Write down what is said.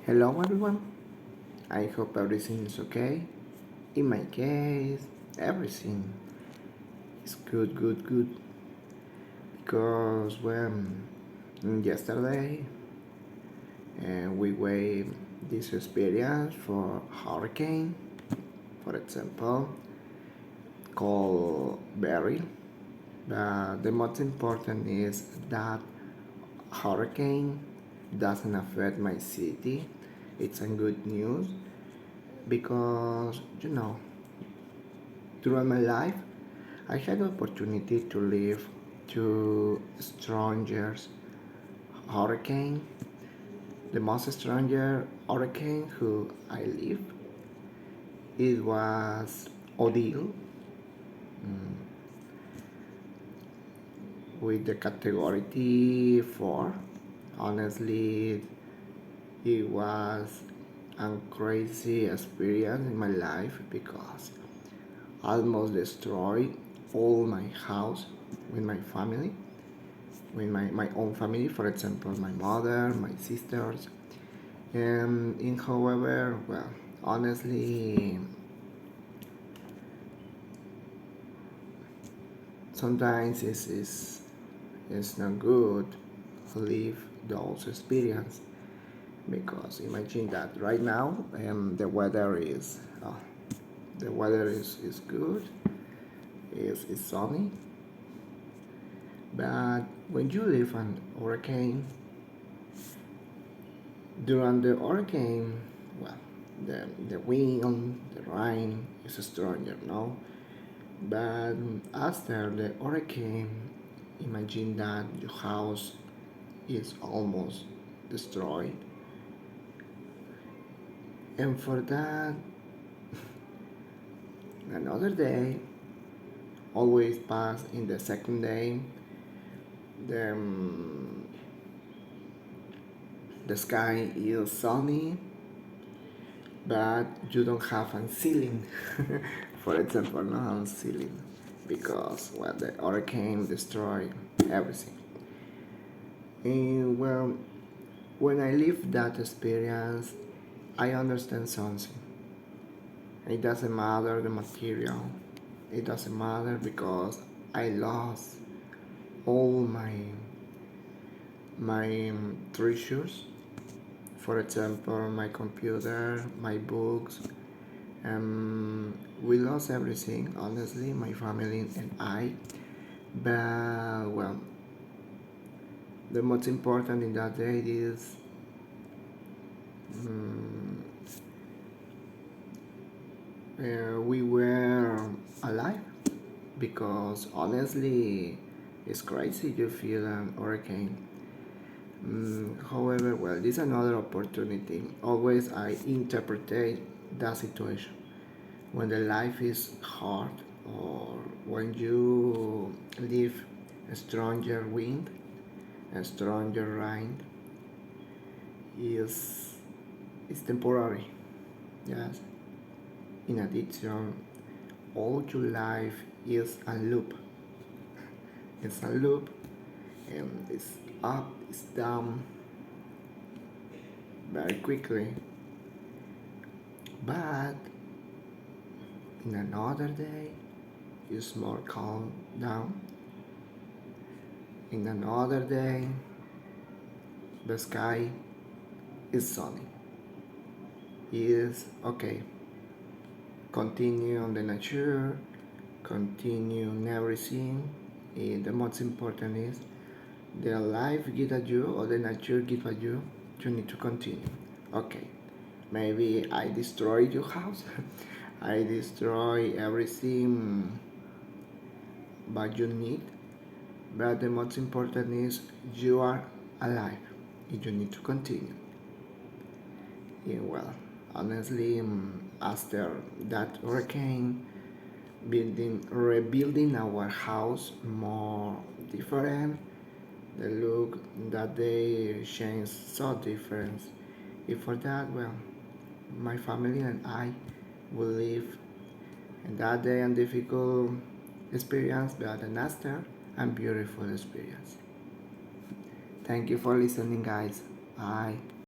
Hello everyone, I hope everything is okay. In my case, everything is good. Because when yesterday we weighed this experience for hurricane, for example, called Barry. But the most important is that hurricane doesn't affect my city. It's a good news because throughout my life I had the opportunity to live to strangers hurricane. The most stranger hurricane who I live, it was Odile, with the category 4. Honestly, it was a crazy experience in my life because almost destroyed all my house with my family, with my own family, for example, my mother, my sisters. In however, well, honestly, sometimes it's not good to live those experience because imagine that right now the weather is good, is sunny, but when you live an hurricane, during the hurricane, well, the wind, the rain is stronger, no? But after the hurricane, imagine that your house is almost destroyed. And for that, another day always pass in the second day. The, the sky is sunny, but you don't have a ceiling. For example, no ceiling because well, the hurricane destroyed everything. And well, when I live that experience, I understand something. It doesn't matter the material. It doesn't matter because I lost all my treasures. For example, my computer, my books. We lost everything, honestly, my family and I. But well, the most important in that day is um, we were alive because honestly, it's crazy you feel an hurricane. However, well, this is another opportunity. Always I interpret that situation when the life is hard or when you live a stronger wind, a stronger rain is temporary. Yes. In addition, all your life is a loop. It's a loop and it's up, it's down very quickly. But in another day, it's more calm down. In another day, the sky is sunny. Is okay. Continue on the nature, continue in everything. And the most important is the life give at you or the nature give at you. You need to continue. Okay. Maybe I destroyed your house. I destroy everything but you need. But the most important is you are alive. And you need to continue. Yeah, well, honestly, after that hurricane, rebuilding our house more different. The look that they changed so different. If for that, well, my family and I will live in that day and difficult experience, but an after and beautiful experience. Thank you for listening, guys. Bye.